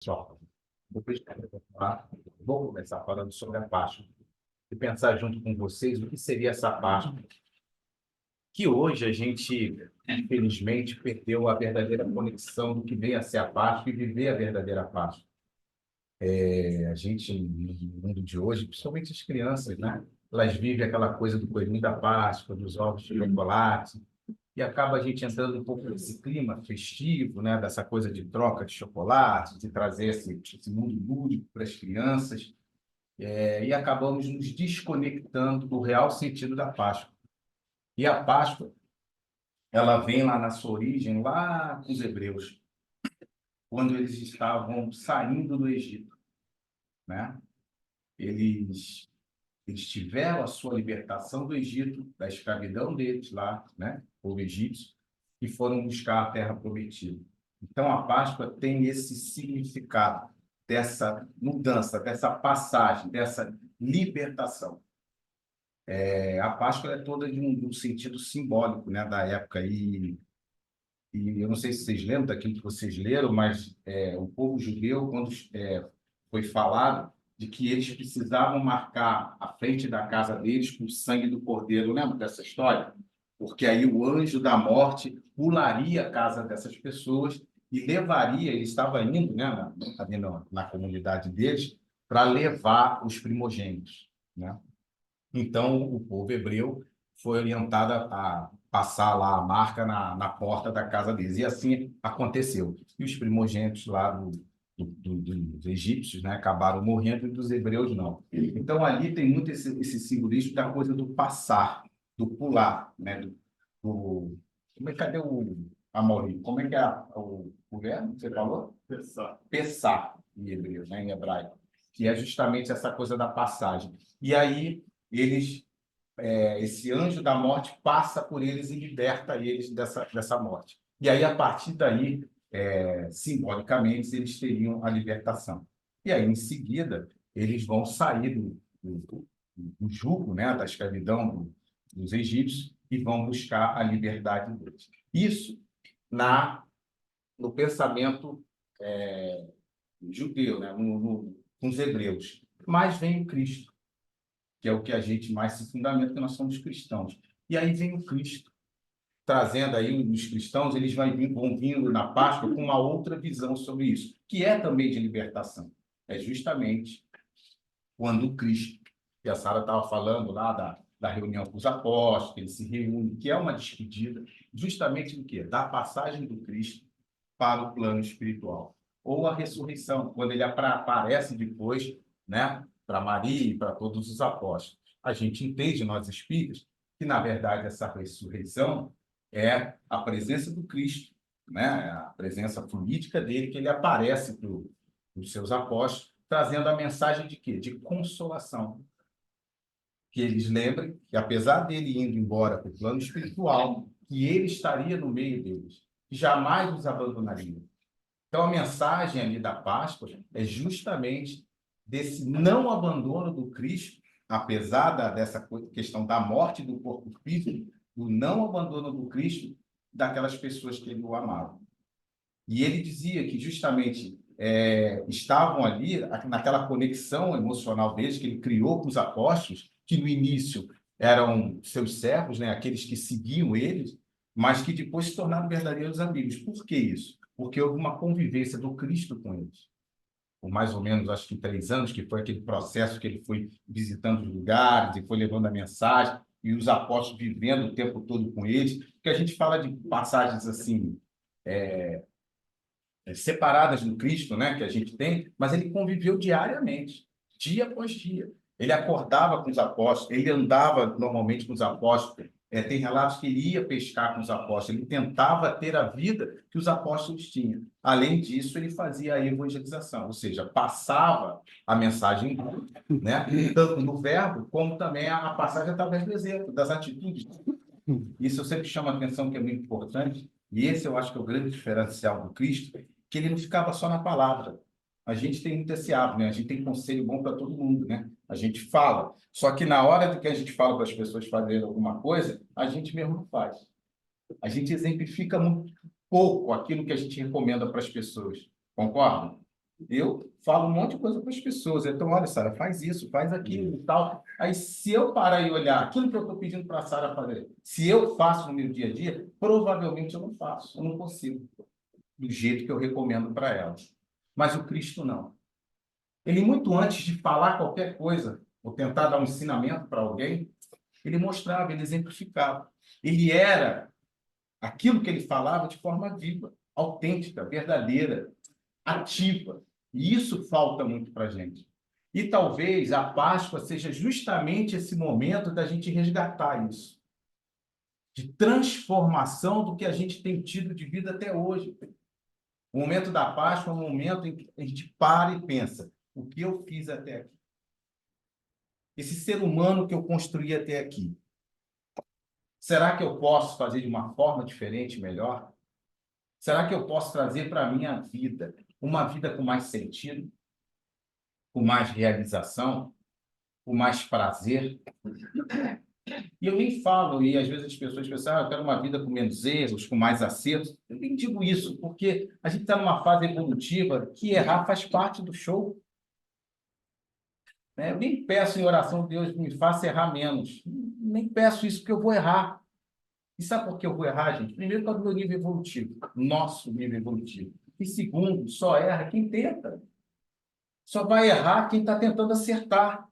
Só, vou começar falando sobre a Páscoa e pensar junto com vocês o que seria essa Páscoa, que hoje a gente, infelizmente, perdeu a verdadeira conexão do que vem a ser a Páscoa e viver a verdadeira Páscoa. A gente, no mundo de hoje, principalmente as crianças, né? Elas vivem aquela coisa do coelhinho da Páscoa, dos ovos de chocolate, e acaba a gente entrando um pouco nesse clima festivo, né? Dessa coisa de troca de chocolate, de trazer esse mundo lúdico para as crianças, e acabamos nos desconectando do real sentido da Páscoa. E a Páscoa, ela vem lá na sua origem, lá com os hebreus, quando eles estavam saindo do Egito, né? Eles, eles tiveram a sua libertação do Egito, da escravidão deles lá, né? Povo egípcio, e foram buscar a terra prometida. Então, a Páscoa tem esse significado dessa mudança, dessa passagem, dessa libertação. A Páscoa é toda de um sentido simbólico, né, da época. E eu não sei se vocês lembram daquilo que vocês leram, mas o povo judeu, quando foi falado de que eles precisavam marcar a frente da casa deles com o sangue do cordeiro, lembra dessa história? Porque aí o anjo da morte pularia a casa dessas pessoas e levaria, ele estava indo, né, ali na comunidade deles, para levar os primogênitos, né? Então, o povo hebreu foi orientado a passar lá a marca na porta da casa deles. E assim aconteceu. E os primogênitos lá dos egípcios, né, acabaram morrendo e dos hebreus não. Então, ali tem muito esse simbolismo da coisa do passar, do pular, né? Cadê o Amaury? Como é que é o verbo que você falou? Pensar. Pessar, em hebreu, né, em hebraico, que é justamente essa coisa da passagem. E aí eles, esse anjo da morte passa por eles e liberta eles dessa morte. E aí, a partir daí, simbolicamente, eles teriam a libertação. E aí, em seguida, eles vão sair do jugo, né, da escravidão dos egípcios e vão buscar a liberdade deles. Isso no pensamento judeu, né, com os hebreus. Mas vem o Cristo, que é o que a gente mais se fundamenta, que nós somos cristãos. E aí vem o Cristo, trazendo aí os cristãos, eles vão vindo na Páscoa com uma outra visão sobre isso, que é também de libertação. É justamente quando o Cristo, que a Sara estava falando lá da reunião com os apóstolos, que ele se reúne, que é uma despedida, justamente do quê? Da passagem do Cristo para o plano espiritual. Ou a ressurreição, quando ele aparece depois, né, para Maria e para todos os apóstolos. A gente entende, nós espíritas, que, na verdade, essa ressurreição é a presença do Cristo, né, a presença política dele, que ele aparece para os seus apóstolos, trazendo a mensagem de quê? De consolação. Que eles lembrem que, apesar dele indo embora para o plano espiritual, que ele estaria no meio deles, que jamais os abandonaria. Então, a mensagem ali da Páscoa é justamente desse não abandono do Cristo, apesar dessa questão da morte do corpo físico, do não abandono do Cristo daquelas pessoas que ele o amavam. E ele dizia que justamente estavam ali naquela conexão emocional deles que ele criou com os apóstolos, que no início eram seus servos, né, aqueles que seguiam eles, mas que depois se tornaram verdadeiros amigos. Por que isso? Porque houve uma convivência do Cristo com eles. Por mais ou menos, acho que 3 anos, que foi aquele processo que ele foi visitando os lugares e foi levando a mensagem, e os apóstolos vivendo o tempo todo com eles, porque a gente fala de passagens assim, separadas do Cristo, né, que a gente tem, mas ele conviveu diariamente, dia após dia. Ele acordava com os apóstolos, ele andava normalmente com os apóstolos. Tem relatos que ele ia pescar com os apóstolos, ele tentava ter a vida que os apóstolos tinham. Além disso, ele fazia a evangelização, ou seja, passava a mensagem, né, tanto no verbo, como também a passagem através do exemplo, das atitudes. Isso eu sempre chamo a atenção, que é muito importante, e esse eu acho que é o grande diferencial do Cristo, que ele não ficava só na palavra. A gente tem muito esse hábito, né? A gente tem conselho bom para todo mundo, né? A gente fala, só que na hora que a gente fala para as pessoas fazerem alguma coisa, a gente mesmo não faz. A gente exemplifica muito pouco aquilo que a gente recomenda para as pessoas. Concorda? Eu falo um monte de coisa para as pessoas. Então, olha, Sara, faz isso, faz aquilo e tal. Aí, se eu parar e olhar aquilo que eu estou pedindo para a Sara fazer, se eu faço no meu dia a dia, provavelmente eu não faço, eu não consigo, do jeito que eu recomendo para ela. Mas o Cristo não. Ele, muito antes de falar qualquer coisa, ou tentar dar um ensinamento para alguém, ele mostrava, ele exemplificava. Ele era aquilo que ele falava de forma viva, autêntica, verdadeira, ativa. E isso falta muito para a gente. E talvez a Páscoa seja justamente esse momento da gente resgatar isso, de transformação do que a gente tem tido de vida até hoje. O momento da Páscoa é um momento em que a gente para e pensa: o que eu fiz até aqui? Esse ser humano que eu construí até aqui, será que eu posso fazer de uma forma diferente, melhor? Será que eu posso trazer para a minha vida uma vida com mais sentido, com mais realização, com mais prazer? E eu nem falo, e às vezes as pessoas pensam, eu quero uma vida com menos erros, com mais acertos. Eu nem digo isso, porque a gente está numa fase evolutiva que errar faz parte do show. Né? Eu nem peço em oração, Deus me faça errar menos. Nem peço isso, porque eu vou errar. E sabe por que eu vou errar, gente? Primeiro, por causa do meu nível evolutivo, nosso nível evolutivo. E segundo, só erra quem tenta. Só vai errar quem está tentando acertar.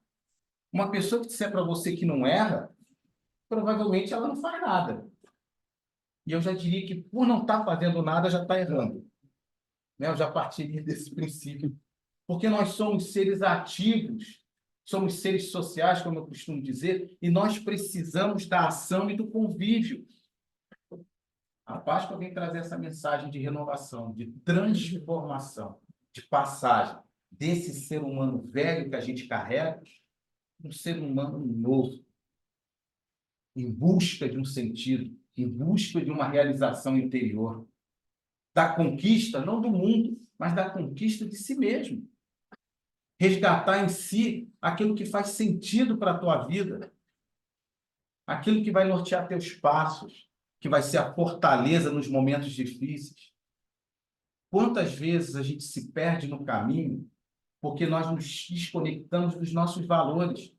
Uma pessoa que disser para você que não erra, provavelmente ela não faz nada. E eu já diria que, por não estar fazendo nada, já está errando. Né? Eu já partiria desse princípio. Porque nós somos seres ativos, somos seres sociais, como eu costumo dizer, e nós precisamos da ação e do convívio. A Páscoa vem trazer essa mensagem de renovação, de transformação, de passagem desse ser humano velho que a gente carrega, um ser humano novo, em busca de um sentido, em busca de uma realização interior, da conquista, não do mundo, mas da conquista de si mesmo. Resgatar em si aquilo que faz sentido para a tua vida, aquilo que vai nortear teus passos, que vai ser a fortaleza nos momentos difíceis. Quantas vezes a gente se perde no caminho porque nós nos desconectamos dos nossos valores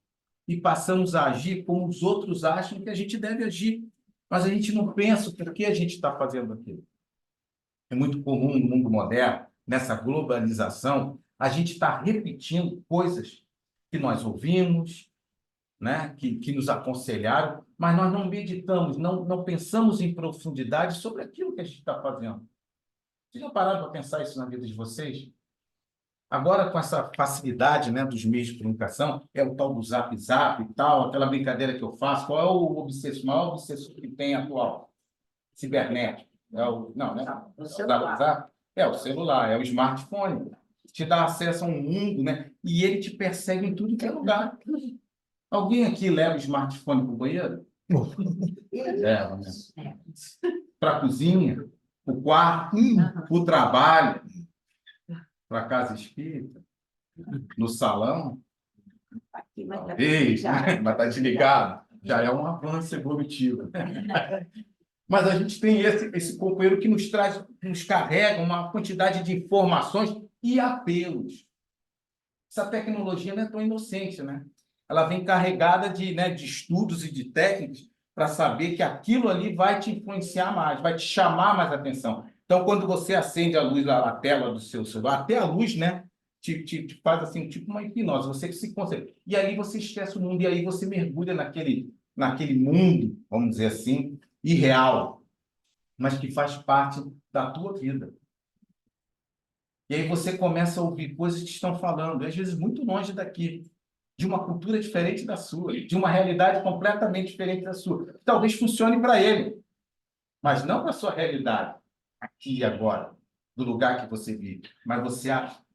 e passamos a agir como os outros acham que a gente deve agir, mas a gente não pensa por que a gente está fazendo aquilo. É muito comum no mundo moderno, nessa globalização, a gente está repetindo coisas que nós ouvimos, né? que nos aconselharam, mas nós não meditamos, não pensamos em profundidade sobre aquilo que a gente está fazendo. Vocês já pararam para pensar isso na vida de vocês? Agora, com essa facilidade, né, dos meios de comunicação, é o tal do Zap Zap e tal, aquela brincadeira que eu faço. Qual é o maior obsessor que tem atual? Cibernético. Não, né? O Zap Zap? É o celular, é o smartphone. Te dá acesso a um mundo, né? E ele te persegue em tudo que é lugar. Alguém aqui leva o smartphone para o banheiro? Leva, né? Para a cozinha, para o quarto, para o trabalho, para a casa espírita, no salão. Ei, mas está desligado. Já é um avanço evolutivo. Mas a gente tem esse companheiro que nos traz, nos carrega uma quantidade de informações e apelos. Essa tecnologia não é tão inocente, né? Ela vem carregada de estudos e de técnicas para saber que aquilo ali vai te influenciar mais, vai te chamar mais atenção. Então, quando você acende a luz, a tela do seu celular, até a luz, né? Te faz assim, tipo uma hipnose, você que se concentra. E aí você esquece o mundo, e aí você mergulha naquele mundo, vamos dizer assim, irreal, mas que faz parte da tua vida. E aí você começa a ouvir coisas que estão falando, às vezes muito longe daqui, de uma cultura diferente da sua, de uma realidade completamente diferente da sua. Talvez funcione para ele, mas não para a sua realidade, aqui e agora, do lugar que você vive. Mas você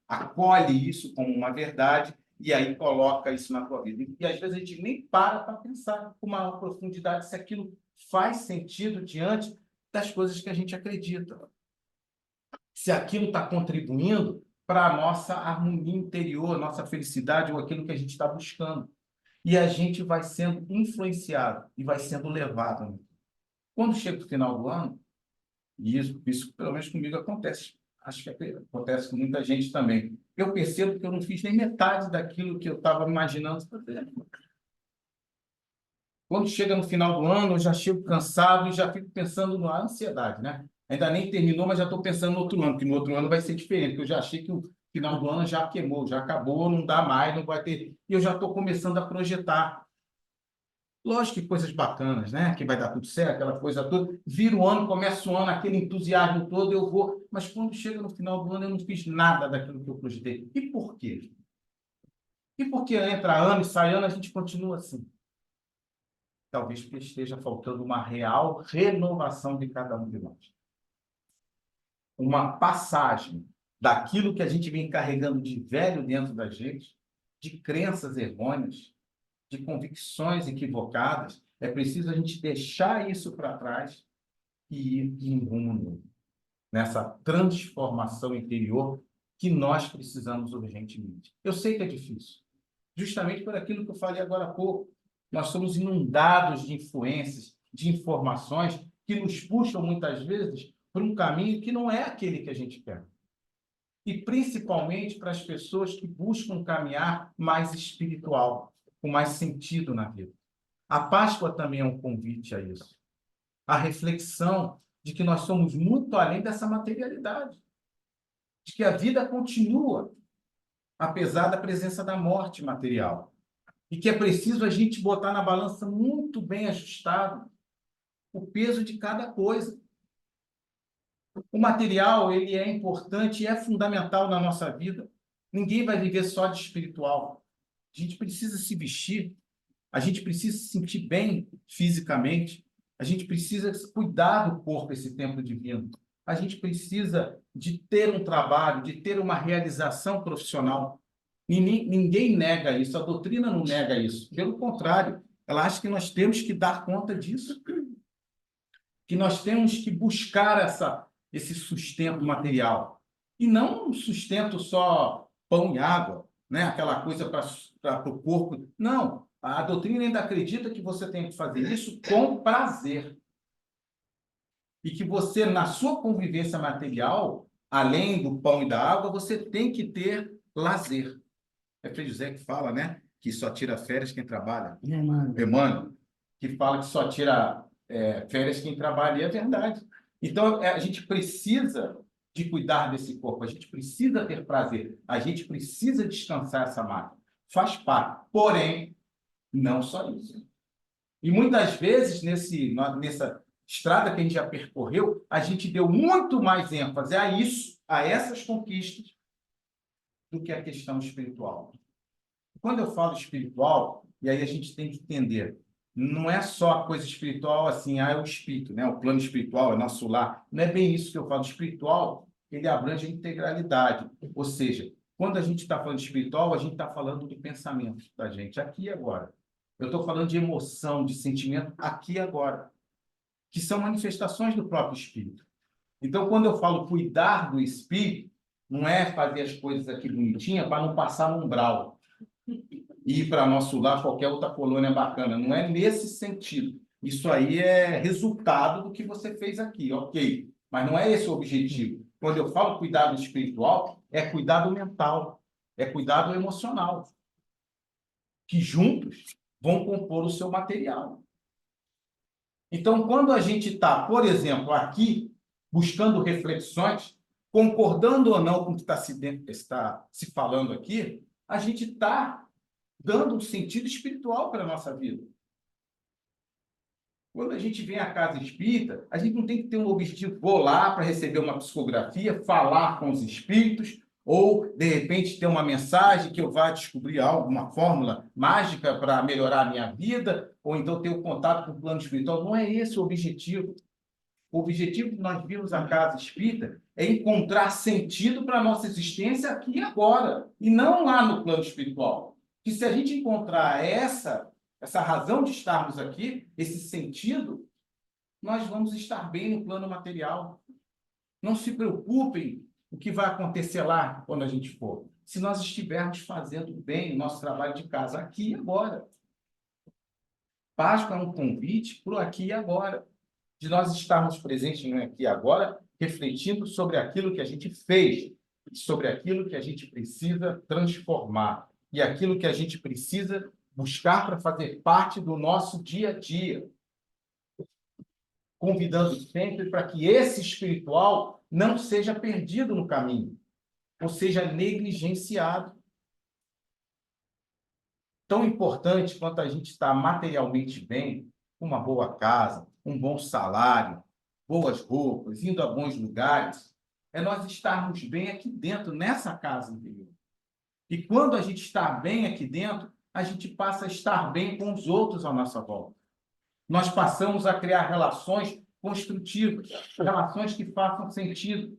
acolhe isso como uma verdade e aí coloca isso na tua vida. E às vezes a gente nem para pensar com uma profundidade se aquilo faz sentido diante das coisas que a gente acredita. Se aquilo está contribuindo para a nossa harmonia interior, nossa felicidade ou aquilo que a gente está buscando. E a gente vai sendo influenciado e vai sendo levado. Quando chega o final do ano, e isso pelo menos comigo acontece, acho que acontece com muita gente também. Eu percebo que eu não fiz nem metade daquilo que eu estava imaginando fazer. Quando chega no final do ano, eu já chego cansado e já fico pensando na ansiedade, né? Ainda nem terminou, mas já estou pensando no outro ano, que no outro ano vai ser diferente, porque eu já achei que o final do ano já queimou, já acabou, não dá mais, não vai ter. E eu já estou começando a projetar. Lógico que coisas bacanas, né? Que vai dar tudo certo, aquela coisa toda. Vira o ano, começa o ano, aquele entusiasmo todo, eu vou. Mas quando chega no final do ano, eu não fiz nada daquilo que eu projetei. E por quê? E por que entra ano e sai ano, a gente continua assim? Talvez porque esteja faltando uma real renovação de cada um de nós. Uma passagem daquilo que a gente vem carregando de velho dentro da gente, de crenças errôneas, de convicções equivocadas. É preciso a gente deixar isso para trás e ir em rumo novo, nessa transformação interior que nós precisamos urgentemente. Eu sei que é difícil, justamente por aquilo que eu falei agora há pouco. Nós somos inundados de influências, de informações que nos puxam muitas vezes por um caminho que não é aquele que a gente quer. E principalmente para as pessoas que buscam caminhar mais espiritual, com mais sentido na vida. A Páscoa também é um convite a isso. A reflexão de que nós somos muito além dessa materialidade. De que a vida continua, apesar da presença da morte material. E que é preciso a gente botar na balança muito bem ajustado o peso de cada coisa. O material, ele é importante e é fundamental na nossa vida. Ninguém vai viver só de espiritual. A gente precisa se vestir, a gente precisa se sentir bem fisicamente, a gente precisa cuidar do corpo esse tempo divino. A gente precisa de ter um trabalho, de ter uma realização profissional. Ninguém nega isso, a doutrina não nega isso. Pelo contrário, ela acha que nós temos que dar conta disso, que nós temos que buscar esse sustento material. E não um sustento só pão e água, né? Aquela coisa para o corpo. Não, a doutrina ainda acredita que você tem que fazer isso com prazer. E que você, na sua convivência material, além do pão e da água, você tem que ter lazer. É Frei José que fala, né? Que só tira férias quem trabalha. Emmanuel, que fala que só tira férias quem trabalha, e é verdade. Então, a gente precisa de cuidar desse corpo, a gente precisa ter prazer, a gente precisa descansar essa máquina. Faz parte. Porém, não só isso. E muitas vezes, nessa estrada que a gente já percorreu, a gente deu muito mais ênfase a isso, a essas conquistas, do que a questão espiritual. Quando eu falo espiritual, e aí a gente tem que entender, não é só a coisa espiritual assim, é o espírito, né? O plano espiritual, é nosso lar. Não é bem isso que eu falo. Espiritual, ele abrange a integralidade. Ou seja, quando a gente está falando de espiritual, a gente está falando do pensamento da gente, aqui e agora. Eu estou falando de emoção, de sentimento, aqui e agora, que são manifestações do próprio espírito. Então, quando eu falo cuidar do espírito, não é fazer as coisas aqui bonitinhas para não passar no umbral e ir para nosso lar, qualquer outra colônia bacana. Não é nesse sentido. Isso aí é resultado do que você fez aqui, ok. Mas não é esse o objetivo. Quando eu falo cuidado espiritual, é cuidado mental, é cuidado emocional, que juntos vão compor o seu material. Então, quando a gente está, por exemplo, aqui, buscando reflexões, concordando ou não com o que está se falando aqui, a gente está dando um sentido espiritual para a nossa vida. Quando a gente vem à casa espírita, a gente não tem que ter um objetivo, vou lá para receber uma psicografia, falar com os espíritos, ou, de repente, ter uma mensagem que eu vá descobrir algo, uma fórmula mágica para melhorar a minha vida, ou então ter um contato com o plano espiritual. Não é esse o objetivo. O objetivo que nós vimos à casa espírita é encontrar sentido para a nossa existência aqui e agora, e não lá no plano espiritual. Que se a gente encontrar essa razão de estarmos aqui, esse sentido, nós vamos estar bem no plano material. Não se preocupem o que vai acontecer lá quando a gente for. Se nós estivermos fazendo bem o nosso trabalho de casa aqui e agora. Páscoa é um convite para o aqui e agora. De nós estarmos presentes no aqui e agora refletindo sobre aquilo que a gente fez, sobre aquilo que a gente precisa transformar e aquilo que a gente precisa buscar para fazer parte do nosso dia a dia, convidando sempre para que esse espiritual não seja perdido no caminho, ou seja negligenciado. Tão importante quanto a gente estar materialmente bem, uma boa casa, um bom salário, boas roupas, indo a bons lugares, é nós estarmos bem aqui dentro, nessa casa interior. E quando a gente está bem aqui dentro, a gente passa a estar bem com os outros à nossa volta. Nós passamos a criar relações construtivas, relações que façam sentido.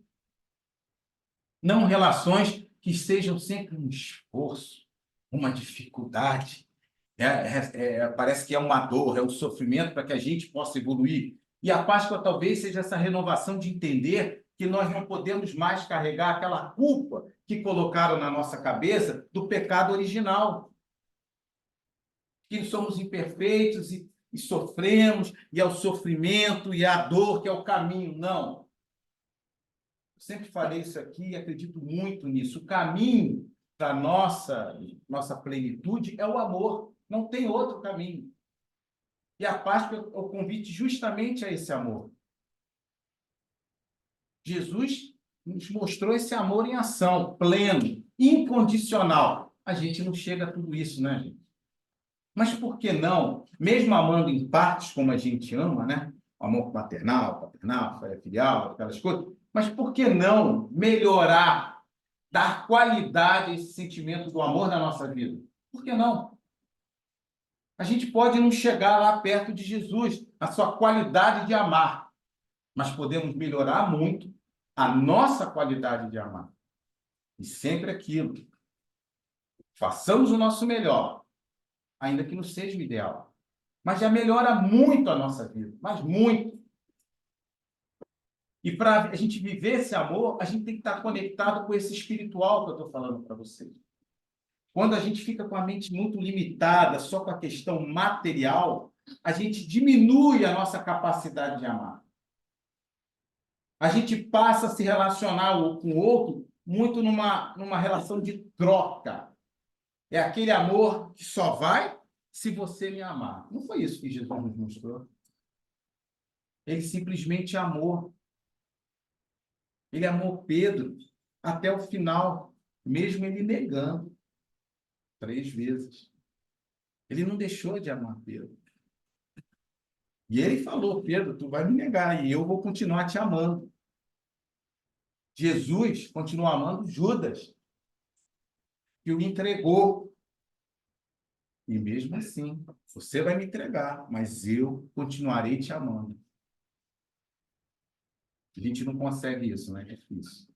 Não relações que sejam sempre um esforço, uma dificuldade. Parece que é uma dor, é um sofrimento para que a gente possa evoluir. E a Páscoa talvez seja essa renovação de entender que nós não podemos mais carregar aquela culpa que colocaram na nossa cabeça do pecado original. Que somos imperfeitos e sofremos, e é o sofrimento e a dor que é o caminho. Não. Eu sempre falei isso aqui e acredito muito nisso. O caminho para a nossa plenitude é o amor. Não tem outro caminho. E a Páscoa é o convite justamente a esse amor. Jesus nos mostrou esse amor em ação, pleno, incondicional. A gente não chega a tudo isso, né, gente? Mas por que não, mesmo amando em partes como a gente ama, né? Amor maternal, paternal, filial, aquelas coisas, mas por que não melhorar, dar qualidade a esse sentimento do amor na nossa vida? Por que não? A gente pode não chegar lá perto de Jesus, a sua qualidade de amar, mas podemos melhorar muito a nossa qualidade de amar. E sempre aquilo. Façamos o nosso melhor, ainda que não seja o ideal. Mas já melhora muito a nossa vida, mas muito. E para a gente viver esse amor, a gente tem que estar conectado com esse espiritual que eu estou falando para vocês. Quando a gente fica com a mente muito limitada, só com a questão material, a gente diminui a nossa capacidade de amar. A gente passa a se relacionar com o outro muito numa relação de troca. É aquele amor que só vai se você me amar. Não foi isso que Jesus nos mostrou. Ele simplesmente amou. Ele amou Pedro até o final, mesmo ele negando 3 vezes. Ele não deixou de amar Pedro. E ele falou, Pedro, tu vai me negar e eu vou continuar te amando. Jesus continua amando Judas, que o entregou. E mesmo assim, você vai me entregar, mas eu continuarei te amando. A gente não consegue isso, né? É difícil.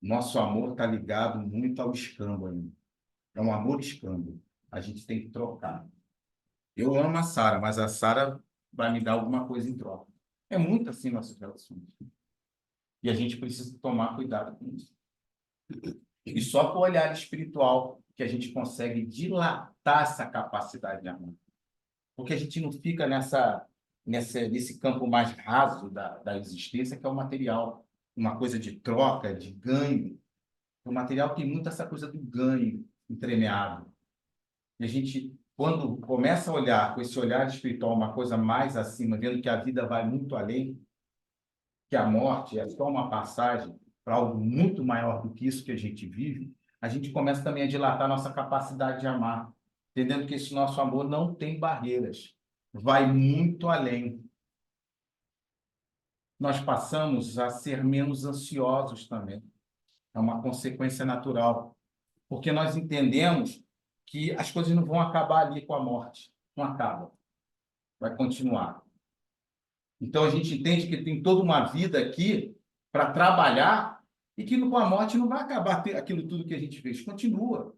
Nosso amor está ligado muito ao escambo ainda. É um amor escambo. A gente tem que trocar. Eu amo a Sara, mas a Sara vai me dar alguma coisa em troca. É muito assim nossas relações. E a gente precisa tomar cuidado com isso. E só com o olhar espiritual que a gente consegue dilatar essa capacidade de amar. Porque a gente não fica nesse campo mais raso da existência, que é o material. Uma coisa de troca, de ganho. O material tem muito essa coisa do ganho entremeado. E a gente, quando começa a olhar com esse olhar espiritual, uma coisa mais acima, vendo que a vida vai muito além, que a morte é só uma passagem para algo muito maior do que isso que a gente vive, a gente começa também a dilatar nossa capacidade de amar, entendendo que esse nosso amor não tem barreiras, vai muito além. Nós passamos a ser menos ansiosos também. É uma consequência natural, porque nós entendemos que as coisas não vão acabar ali com a morte. Não acaba. Vai continuar. Então, a gente entende que tem toda uma vida aqui para trabalhar e que com a morte não vai acabar aquilo tudo que a gente fez. Continua.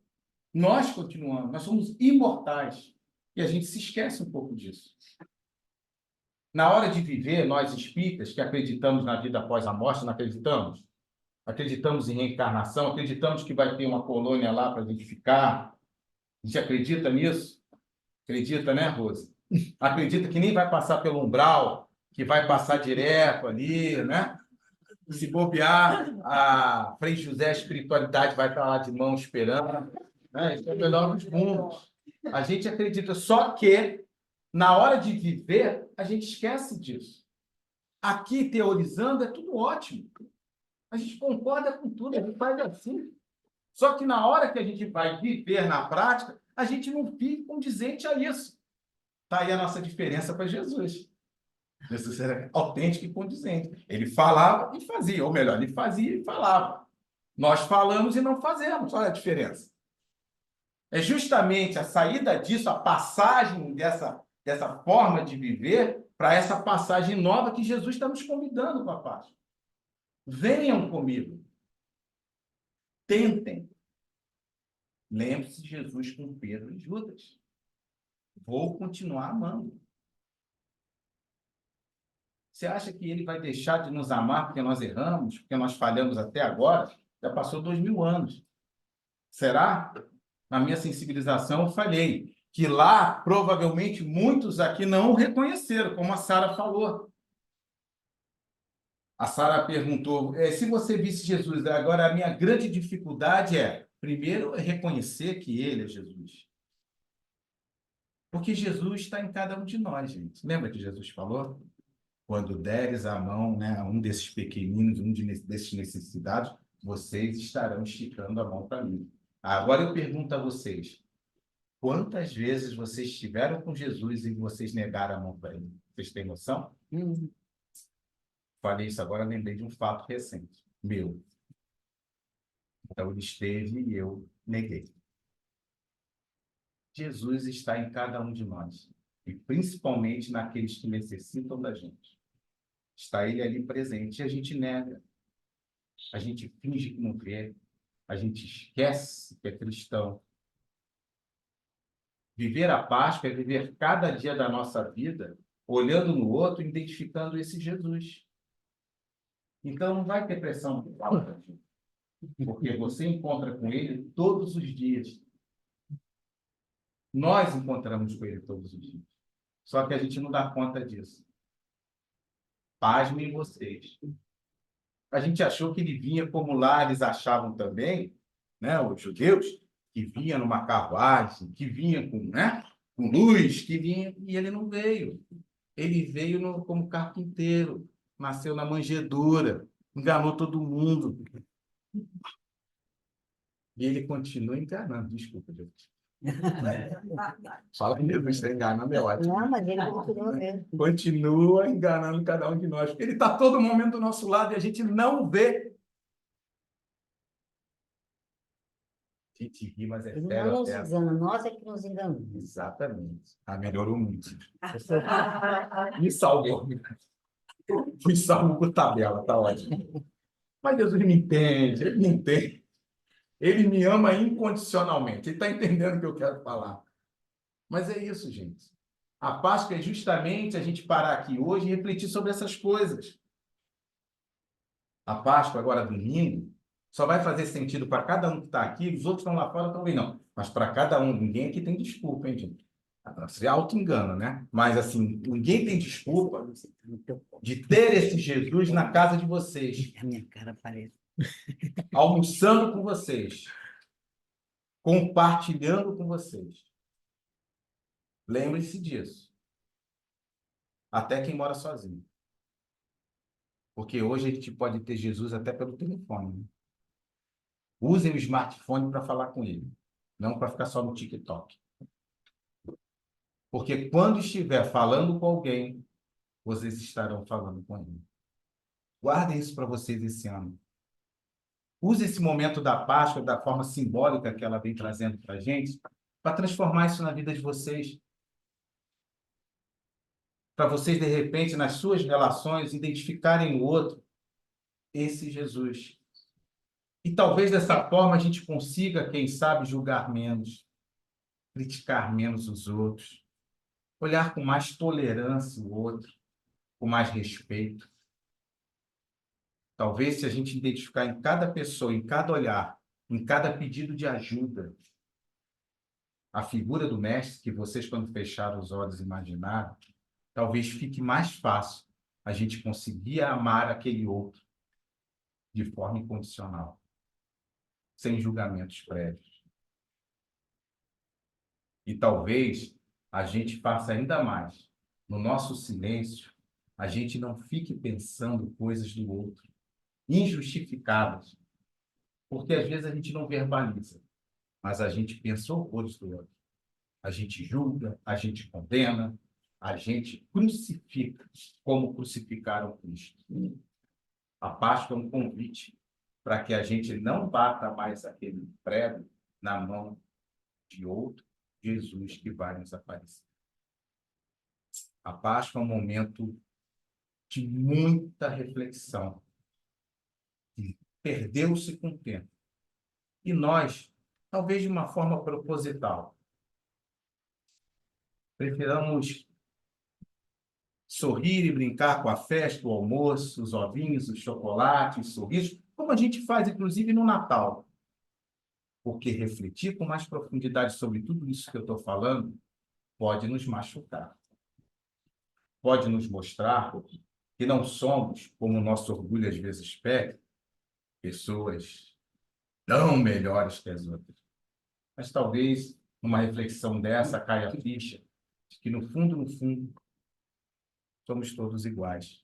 Nós continuamos. Nós somos imortais. E a gente se esquece um pouco disso. Na hora de viver, nós espíritas que acreditamos na vida após a morte, não acreditamos? Acreditamos em reencarnação, acreditamos que vai ter uma colônia lá para a gente ficar. A gente acredita nisso? Acredita, né, Rose? Acredita que nem vai passar pelo umbral, que vai passar direto ali, né? Se bobear, a Frei José Espiritualidade vai estar lá de mão esperando. Né? Isso é o melhor dos mundos. A gente acredita, só que na hora de viver, a gente esquece disso. Aqui, teorizando, é tudo ótimo. A gente concorda com tudo, a gente faz assim. Só que na hora que a gente vai viver na prática, a gente não fica condizente a isso. Está aí a nossa diferença para Jesus. Jesus era autêntico e condizente. Ele falava e fazia, ou melhor, ele fazia e falava. Nós falamos e não fazemos. Olha a diferença. É justamente a saída disso, a passagem dessa forma de viver para essa passagem nova que Jesus está nos convidando, papai. Venham comigo. Tentem. Lembre-se de Jesus com Pedro e Judas. Vou continuar amando. Você acha que ele vai deixar de nos amar porque nós erramos, porque nós falhamos até agora? Já passou 2000 anos. Será? Na minha sensibilização, eu falei que lá, provavelmente, muitos aqui não o reconheceram, como a Sara falou. A Sara perguntou, se você visse Jesus, agora a minha grande dificuldade é, primeiro, reconhecer que ele é Jesus. Porque Jesus está em cada um de nós, gente. Lembra que Jesus falou? Quando deres a mão, né, a um desses pequeninos, desses necessitados, vocês estarão esticando a mão para mim. Agora eu pergunto a vocês, quantas vezes vocês estiveram com Jesus e vocês negaram a mão para ele? Vocês têm noção? Falei isso agora, lembrei de um fato recente, meu. Então ele esteve e eu neguei. Jesus está em cada um de nós, e principalmente naqueles que necessitam da gente. Está ele ali presente e a gente nega. A gente finge que não vê, a gente esquece que é cristão. Viver a Páscoa é viver cada dia da nossa vida olhando no outro, identificando esse Jesus. Então, não vai ter pressão de fala, porque você encontra com ele todos os dias. Nós encontramos com ele todos os dias. Só que a gente não dá conta disso. Pasmem vocês. A gente achou que ele vinha como lá eles achavam também, né, os judeus, que vinha numa carruagem, que vinha com, né, com luz, que vinha, e ele não veio. Ele veio como carpinteiro, nasceu na manjedoura, enganou todo mundo. E ele continua enganando. Desculpa, gente. Fala que Jesus está enganando, é ótimo. Não, mas ele continua mesmo. Continua enganando cada um de nós. Porque ele está todo momento do nosso lado e a gente não vê. A gente ri, mas é Ele sério não nos até. engana, nós é que nos enganamos. Exatamente. Ah, melhorou muito. Me salvou. Me salvou por tabela, tá ótimo. Mas Jesus me entende, ele me entende. Ele me ama incondicionalmente. Ele está entendendo o que eu quero falar. Mas é isso, gente. A Páscoa é justamente a gente parar aqui hoje e refletir sobre essas coisas. A Páscoa, agora domingo, só vai fazer sentido para cada um que está aqui. Os outros estão lá fora também não. Mas para cada um, ninguém aqui tem desculpa, hein, gente? Seria auto-engano, né? Mas, assim, ninguém tem desculpa de ter esse Jesus na casa de vocês. A minha cara parece. Almoçando com vocês. Compartilhando com vocês. Lembre-se disso. Até quem mora sozinho. Porque hoje a gente pode ter Jesus até pelo telefone. Né? Usem o smartphone para falar com ele. Não para ficar só no TikTok. Porque quando estiver falando com alguém, vocês estarão falando com ele. Guardem isso para vocês esse ano. Use esse momento da Páscoa da forma simbólica que ela vem trazendo para a gente, para transformar isso na vida de vocês. Para vocês, de repente, nas suas relações, identificarem no outro esse Jesus. E talvez dessa forma a gente consiga, quem sabe, julgar menos, criticar menos os outros, olhar com mais tolerância o outro, com mais respeito. Talvez se a gente identificar em cada pessoa, em cada olhar, em cada pedido de ajuda, a figura do mestre que vocês, quando fecharam os olhos, imaginaram, talvez fique mais fácil a gente conseguir amar aquele outro de forma incondicional, sem julgamentos prévios. E talvez a gente faça ainda mais. No nosso silêncio, a gente não fique pensando coisas do outro, injustificadas, porque às vezes a gente não verbaliza, mas a gente pensa horrores do outro. A gente julga, a gente condena, a gente crucifica, como crucificaram Cristo. A Páscoa é um convite para que a gente não bata mais aquele prego na mão de outro Jesus que vai nos aparecer. A Páscoa é um momento de muita reflexão. E perdeu-se com o tempo. E nós, talvez de uma forma proposital, preferamos sorrir e brincar com a festa, o almoço, os ovinhos, os chocolates, os sorrisos, como a gente faz, inclusive, no Natal. Porque refletir com mais profundidade sobre tudo isso que eu estou falando pode nos machucar. Pode nos mostrar que não somos, como o nosso orgulho às vezes pede, pessoas tão melhores que as outras. Mas talvez, numa reflexão dessa, caia a ficha de que, no fundo, somos todos iguais.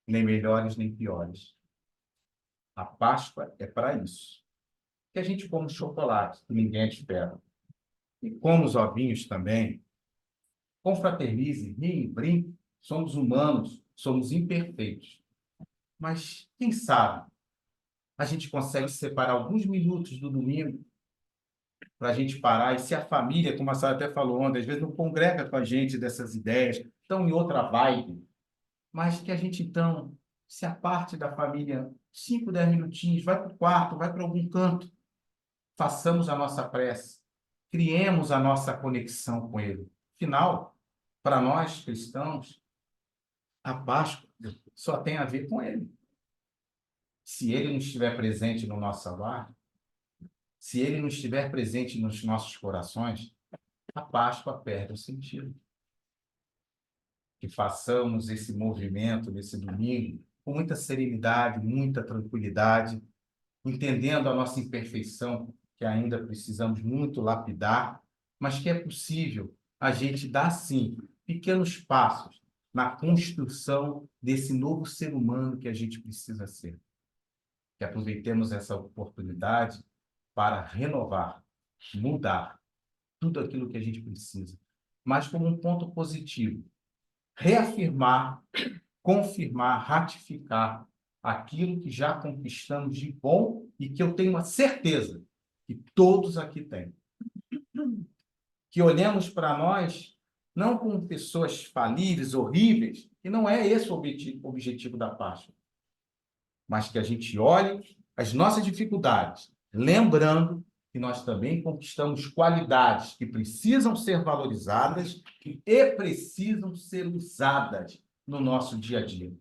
Nem melhores, nem piores. A Páscoa é para isso. Que a gente come chocolate, que ninguém espera. E como os ovinhos também, confraternize, rie, brinque. Somos humanos, somos imperfeitos. Mas, quem sabe, a gente consegue separar alguns minutos do domingo para a gente parar. E se a família, como a Sara até falou ontem, às vezes não congrega com a gente dessas ideias, estão em outra vibe, mas que a gente, então, se aparte da família 5, 10 minutinhos, vai para o quarto, vai para algum canto, façamos a nossa prece, criemos a nossa conexão com Ele. Afinal, para nós cristãos, a Páscoa só tem a ver com Ele. Se Ele não estiver presente no nosso lar, se Ele não estiver presente nos nossos corações, a Páscoa perde o sentido. Que façamos esse movimento nesse domingo com muita serenidade, muita tranquilidade, entendendo a nossa imperfeição, que ainda precisamos muito lapidar, mas que é possível a gente dar, sim, pequenos passos na construção desse novo ser humano que a gente precisa ser. Que aproveitemos essa oportunidade para renovar, mudar tudo aquilo que a gente precisa, mas como um ponto positivo, reafirmar, confirmar, ratificar aquilo que já conquistamos de bom e que eu tenho a certeza que todos aqui têm. Que olhemos para nós não como pessoas falíveis, horríveis, e não é esse o objetivo da Páscoa, mas que a gente olhe as nossas dificuldades, lembrando que nós também conquistamos qualidades que precisam ser valorizadas e precisam ser usadas no nosso dia a dia.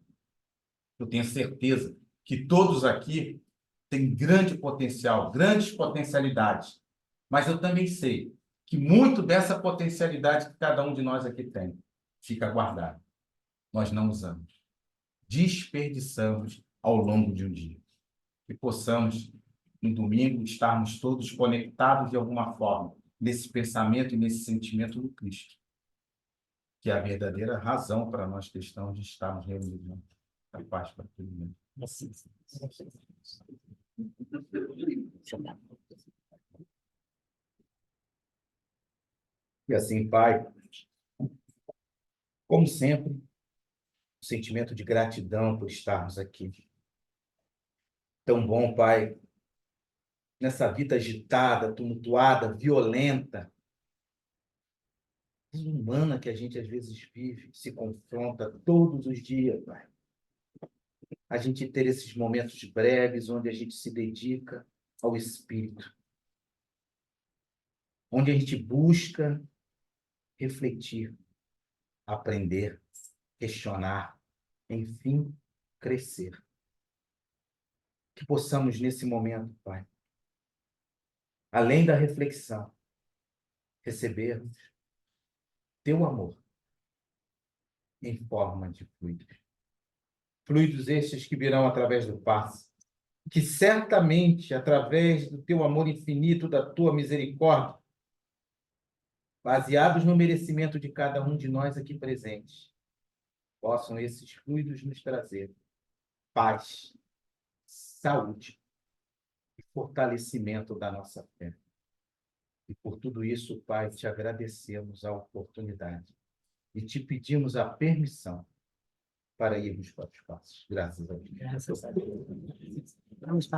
Eu tenho certeza que todos aqui têm grande potencial, grandes potencialidades, mas eu também sei que muito dessa potencialidade que cada um de nós aqui tem fica guardado. Nós não usamos. Desperdiçamos ao longo de um dia. Que possamos, no domingo, estarmos todos conectados de alguma forma nesse pensamento e nesse sentimento do Cristo, que é a verdadeira razão para nós cristãos de estarmos reunidos. A paz para todo mundo. E assim, Pai, como sempre, um sentimento de gratidão por estarmos aqui. Tão bom, Pai, nessa vida agitada, tumultuada, violenta, desumana que a gente às vezes vive, se confronta todos os dias, Pai. A gente ter esses momentos breves onde a gente se dedica ao Espírito, onde a gente busca refletir, aprender, questionar, enfim, crescer. Que possamos, nesse momento, Pai, além da reflexão, recebermos Teu amor em forma de fluidos. Fluidos estes que virão através do passe, que certamente, através do teu amor infinito, da tua misericórdia, baseados no merecimento de cada um de nós aqui presentes, possam esses fluidos nos trazer paz, saúde e fortalecimento da nossa fé. E por tudo isso, Pai, te agradecemos a oportunidade e te pedimos a permissão para irmos para os passos. Graças a Deus. Graças a Deus. Vamos para